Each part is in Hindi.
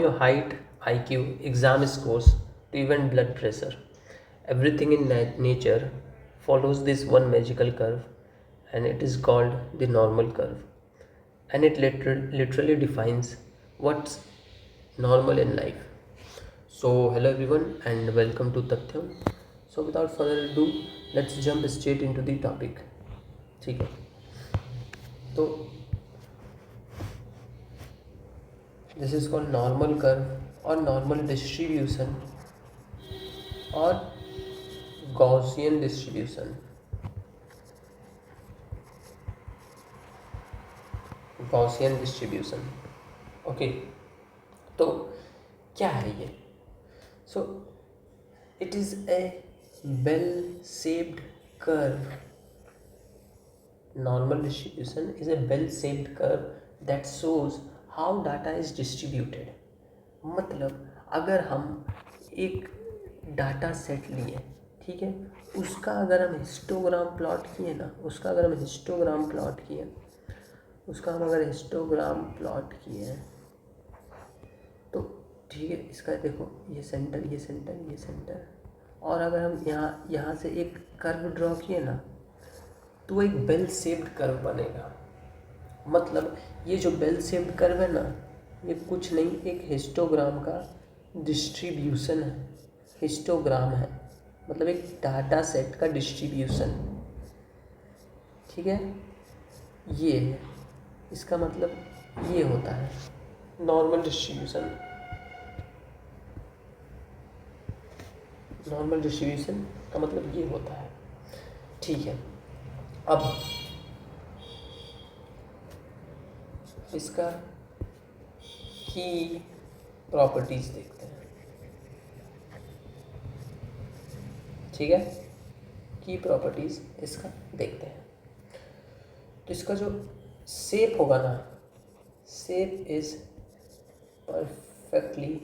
your height, IQ, exam scores to even blood pressure. Everything in nature follows this one magical curve, and it is called the normal curve. And it literally defines what's normal in life. So, hello everyone, and welcome to Tathyam. So, without further ado, let's jump straight into the topic. ठीक है, तो this is called normal curve और नॉर्मल डिस्ट्रीब्यूशन और Gaussian distribution. Gaussian distribution, okay. तो क्या है ये? So it is a bell shaped curve. Normal distribution is a bell shaped curve that shows how data is distributed. मतलब अगर हम एक डाटा सेट लिए, ठीक है, उसका अगर हम हिस्टोग्राम प्लॉट किए ना, उसका अगर हम हिस्टोग्राम प्लॉट किए, उसका हम अगर हिस्टोग्राम प्लॉट किए तो ठीक है, इसका देखो ये सेंटर, ये सेंटर, ये सेंटर, और अगर हम यहाँ से एक कर्व ड्रॉ किए ना तो वो एक बेल शेप्ड कर्व बनेगा. मतलब ये जो बेल शेप्ड कर्व है ना, ये कुछ नहीं, एक हिस्टोग्राम का डिस्ट्रीब्यूशन है. हिस्टोग्राम है मतलब एक डाटा सेट का डिस्ट्रीब्यूशन, ठीक है. ये है, इसका मतलब ये होता है नॉर्मल डिस्ट्रीब्यूशन. नॉर्मल डिस्ट्रीब्यूशन का मतलब ये होता है, ठीक है. अब इसका की प्रॉपर्टीज देखते हैं, ठीक है. की प्रॉपर्टीज इसका देखते हैं. तो इसका जो शेप होगा ना, shape is perfectly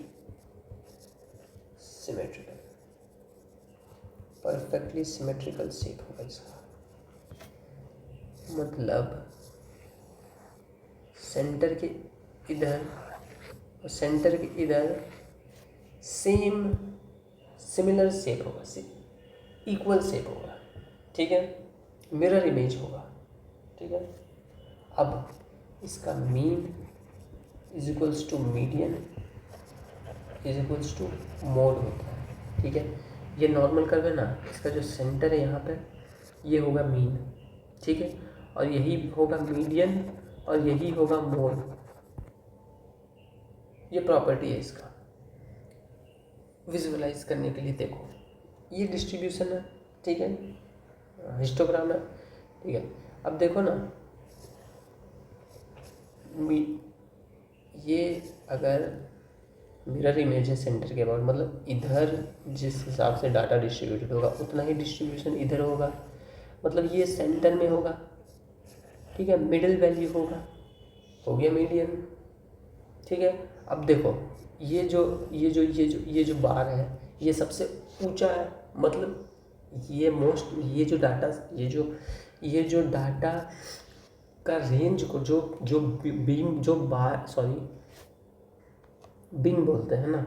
symmetrical. Perfectly symmetrical shape होगा इसका. मतलब सेंटर के इधर और सेंटर के इधर सेम सिमिलर शेप होगा, इक्वल शेप होगा, ठीक है. मिरर इमेज होगा, ठीक है. अब इसका mean is equals to median is equals to mode होता है, ठीक है. ये नॉर्मल कर्व है ना, इसका जो सेंटर है यहाँ पे, ये होगा मीन, ठीक है, और यही होगा मीडियन और यही होगा मोड. ये प्रॉपर्टी है इसका. विजुअलाइज करने के लिए देखो, ये डिस्ट्रीब्यूशन है, ठीक है, हिस्टोग्राम है, ठीक है. अब देखो ना, ये अगर मिरर इमेज है सेंटर के बाद, मतलब इधर जिस हिसाब से डाटा डिस्ट्रीब्यूटेड होगा उतना ही डिस्ट्रीब्यूशन इधर होगा. मतलब ये सेंटर में होगा, ठीक है, मिडिल वैल्यू होगा, हो गया मीडियन, ठीक है. अब देखो ये जो बार है ये सबसे ऊंचा है. मतलब ये जो डाटा का रेंज को बिन बोलते हैं ना,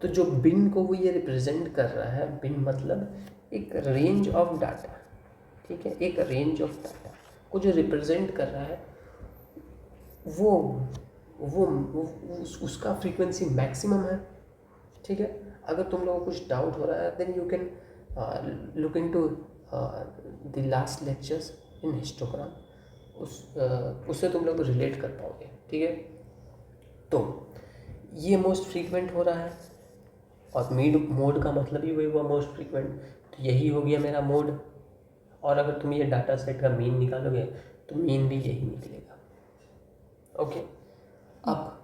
तो जो बिन को वो ये रिप्रेजेंट कर रहा है. बिन मतलब एक रेंज ऑफ डाटा, ठीक है, एक रेंज ऑफ डाटा को जो रिप्रेजेंट कर रहा है वो उसका फ्रीक्वेंसी मैक्सिमम है, ठीक है. अगर तुम लोगों को कुछ डाउट हो रहा है then you can look into the last lectures in histogram. उससे तुम लोग रिलेट कर पाओगे, ठीक है. तो ये मोस्ट फ्रीक्वेंट हो रहा है और मोड का मतलब ही वही हुआ मोस्ट फ्रीक्वेंट. तो यही हो गया मेरा मोड. और अगर तुम ये डाटा सेट का मीन निकालोगे तो मीन भी यही निकलेगा, ओके. अब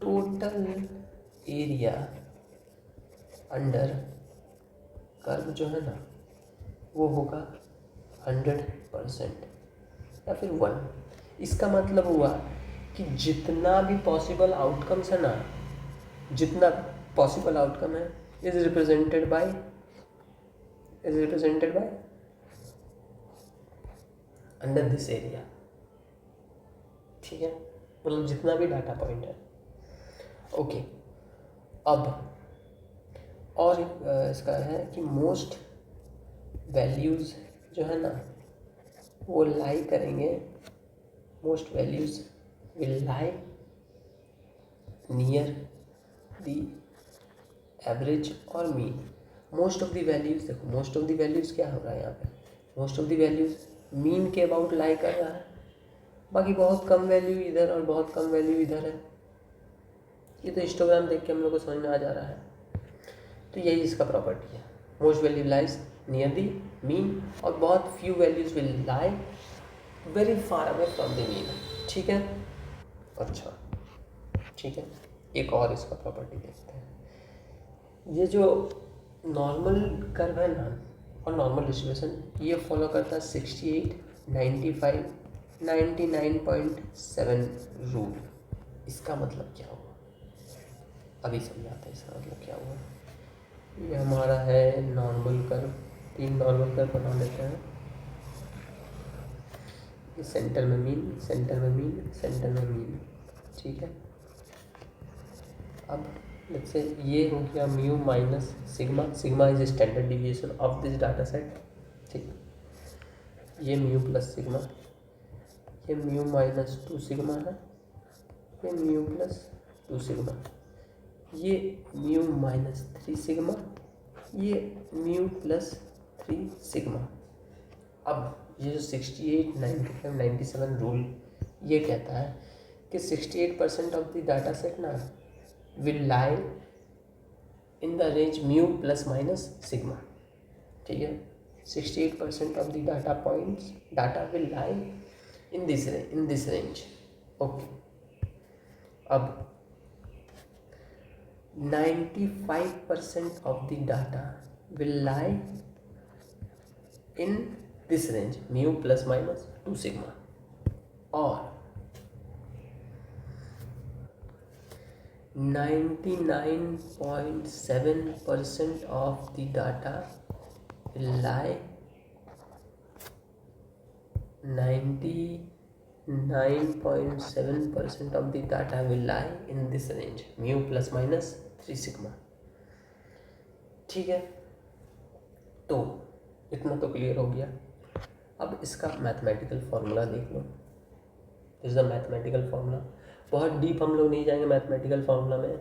टोटल एरिया अंडर कर्व जो है ना वो होगा 100% या फिर 1. इसका मतलब हुआ कि जितना भी पॉसिबल आउटकम्स है ना, जितना पॉसिबल आउटकम है is represented by under this area, ठीक है. मतलब जितना भी डाटा पॉइंट है। ओके, अब और इसका है कि मोस्ट वैल्यूज़ जो है ना वो लाई करेंगे, most values will lie near the average और mean. Most of the values, देखो मोस्ट ऑफ द वैल्यूज़ क्या हो रहा है यहाँ पे, most of the values mean के अबाउट लाई कर रहा है, बाकी बहुत कम वैल्यू इधर और बहुत कम वैल्यू इधर है। ये तो हिस्टोग्राम देख के हम लोग को समझ में आ जा रहा है। तो यही इसका प्रॉपर्टी है, most value lies near the mean और बहुत few values will lie very far away from the mean. ठीक है, अच्छा ठीक है, एक और इसका प्रॉपर्टी देखते हैं। ये जो नॉर्मल कर्व है ना और नॉर्मल डिस्ट्रीब्यूशन, ये फॉलो करता है 68, 95, 99.7 रूल। इसका मतलब क्या हुआ, अभी समझाते हैं इसका मतलब क्या हुआ। ये हमारा है नॉर्मल कर्व, 3 नॉर्मल कर्व बना लेते हैं। ये सेंटर में मीन, सेंटर में मीन, सेंटर में मीन। ठीक है, अब लेट्स से ये हो गया mu minus sigma. Sigma is standard deviation of this data set. ठीक, ये म्यू प्लस सिग्मा, ये म्यू माइनस 2 सिग्मा है, ये म्यू प्लस 2 सिग्मा, ये म्यू माइनस 3 सिग्मा, ये म्यू प्लस 3 सिग्मा। अब ये जो 68, 95, 97 रूल ये कहता है कि 68% ऑफ द डाटा सेट ना will lie in the range mu plus minus sigma. ठीक है, 68% of the data points data will lie in this range. Okay, अब 95% of the data will lie in this range mu plus minus 2 sigma, और 99.7% of the data will lie 99.7% of the data will lie in this range mu plus minus 3 sigma। ठीक है, तो इतना तो क्लियर हो गया। अब इसका मैथमेटिकल फार्मूला देख लो। This is the mathematical formula. बहुत डीप हम लोग नहीं जाएंगे मैथमेटिकल फार्मूला में।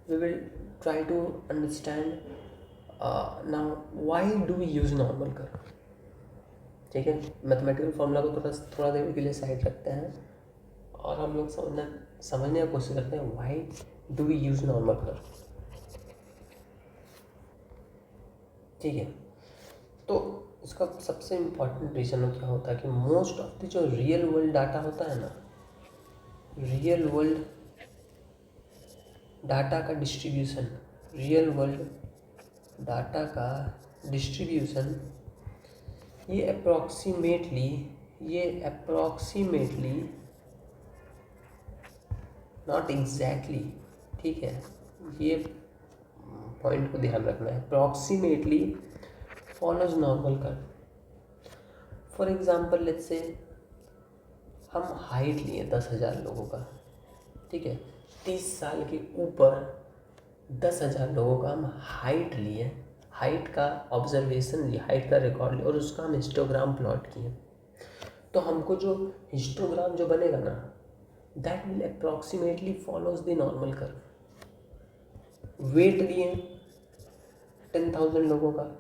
We will try to understand now why do we use normal curve. ठीक है, मैथमेटिकल फार्मूला को थोड़ा देर के लिए साइड रखते हैं और हम लोग समझने की कोशिश करते हैं why do we use normal curve. ठीक है, तो इसका सबसे इम्पॉर्टेंट रीज़न क्या होता है कि मोस्ट ऑफ द जो रियल वर्ल्ड डाटा होता है ना, रियल वर्ल्ड डाटा का डिस्ट्रीब्यूशन, रियल वर्ल्ड डाटा का डिस्ट्रीब्यूशन ये अप्रॉक्सीमेटली नॉट एग्जैक्टली, ठीक है, ये पॉइंट को ध्यान रखना है, approximately follows normal curve. For example let's say हम हाइट लिए 10,000 लोगों का। ठीक है, 30 साल के ऊपर 10,000 लोगों का हम हाइट लिए, हाइट का ऑब्जर्वेशन लिया, हाइट का रिकॉर्ड लिया और उसका हम हिस्टोग्राम प्लॉट किए। तो हमको जो हिस्टोग्राम जो बनेगा ना that will approximately follows the normal curve. Weight लिए 10,000 लोगों का,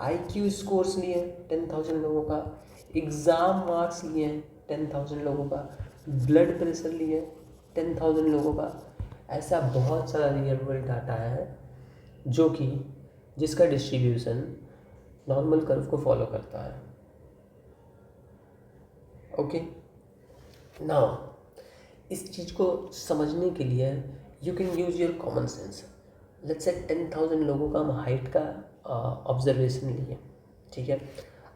IQ स्कोर्स लिए 10,000 लोगों का, एग्ज़ाम मार्क्स लिए 10,000 लोगों का, ब्लड प्रेशर लिए 10,000 लोगों का। ऐसा बहुत सारा रियल वर्ल्ड डाटा है जो कि जिसका डिस्ट्रीब्यूशन नॉर्मल कर्व को फॉलो करता है। ओके, नाउ इस चीज़ को समझने के लिए you can use your common sense. Let's say 10,000 लोगों का हम हाइट का ऑब्जर्वेशन लिए। ठीक है,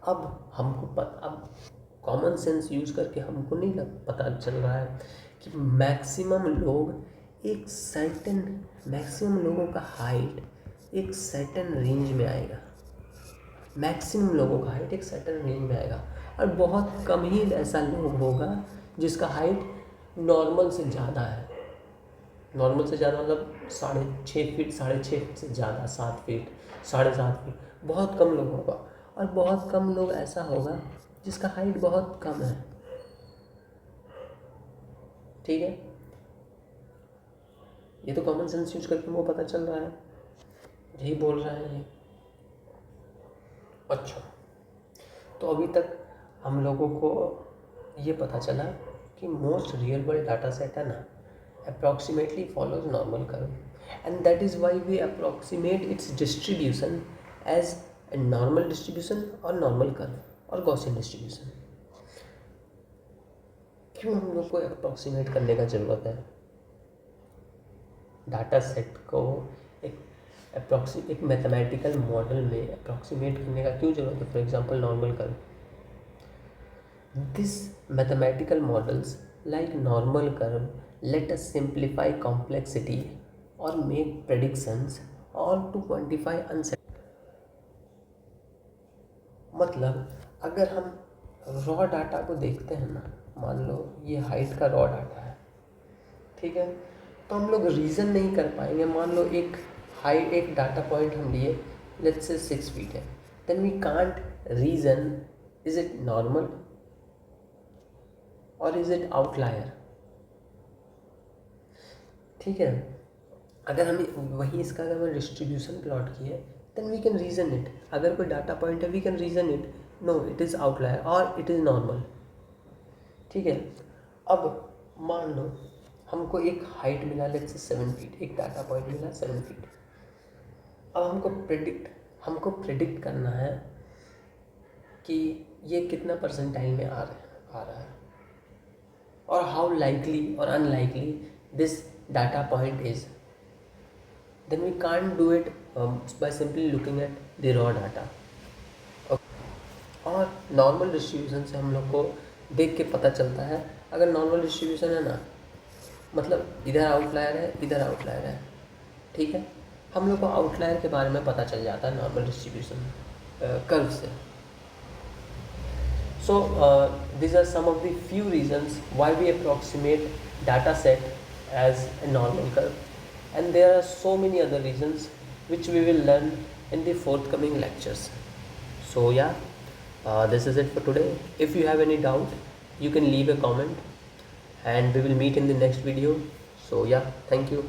अब हमको अब कॉमन सेंस यूज करके हमको नहीं पता चल रहा है कि मैक्सिमम लोगों का हाइट एक सर्टेन रेंज में आएगा। मैक्सिमम लोगों का हाइट एक सर्टेन रेंज में आएगा और बहुत कम ही ऐसा लोग होगा जिसका हाइट नॉर्मल से ज़्यादा है। नॉर्मल से ज़्यादा मतलब 6.5 फीट, 6.5 फीट से ज़्यादा, 7 फीट, 7.5 फीट, बहुत कम लोग होगा। और बहुत कम लोग ऐसा होगा जिसका हाइट बहुत कम है, ठीक है। ये तो कॉमन सेंस यूज करके वो पता चल रहा है, यही बोल रहा है ये। अच्छा, तो अभी तक हम लोगों को ये पता चला कि most real world data set है ना, approximately follows normal curve, and that is why we approximate its distribution as a normal distribution और नॉर्मल कर्व और गॉसियन डिस्ट्रीब्यूशन। क्यों हम लोग को अप्रॉक्सीमेट करने का ज़रूरत है डाटा सेट को? एक मैथमेटिकल मॉडल में अप्रॉक्सीमेट करने का क्यों ज़रूरत है? For example normal curve, this mathematical models like normal curve let us simplify complexity or make predictions or to quantify uncertainty। मतलब अगर हम रॉ डाटा को देखते हैं ना, मान लो ये हाइट का रॉ डाटा है, ठीक है, तो हम लोग रीज़न नहीं कर पाएंगे। मान लो एक डाटा पॉइंट हम लिए, लेट्स से 6 फीट है, then we can't reason is it normal or is it outlier, ठीक है। अगर हमें वही इसका अगर मैं डिस्ट्रीब्यूशन प्लॉट किया then we can reason it. अगर कोई डाटा पॉइंट है we can reason it, no it is outlier or it is normal, ठीक है। अब मान लो हमको एक हाइट मिला, लेट्स से 7 फीट, एक डाटा पॉइंट मिला 7 फीट। अब हमको प्रिडिक्ट करना है कि ये कितना परसेंटाइल में आ रहा है और हाउ लाइकली और unlikely this data point is, then we can't do it by simply looking at the raw data। और नॉर्मल डिस्ट्रीब्यूशन से हम लोग को देख के पता चलता है, अगर नॉर्मल डिस्ट्रीब्यूशन है ना, मतलब इधर आउटलायर है इधर आउटलायर है, ठीक है, हम लोग को आउटलायर के बारे में पता चल जाता है नॉर्मल डिस्ट्रीब्यूशन कर्व से। So these are some of the few reasons why we approximate data set as a normal curve, and there are so many other reasons which we will learn in the forthcoming lectures. So yeah, this is it for today. If you have any doubt you can leave a comment and we will meet in the next video. So yeah, thank you.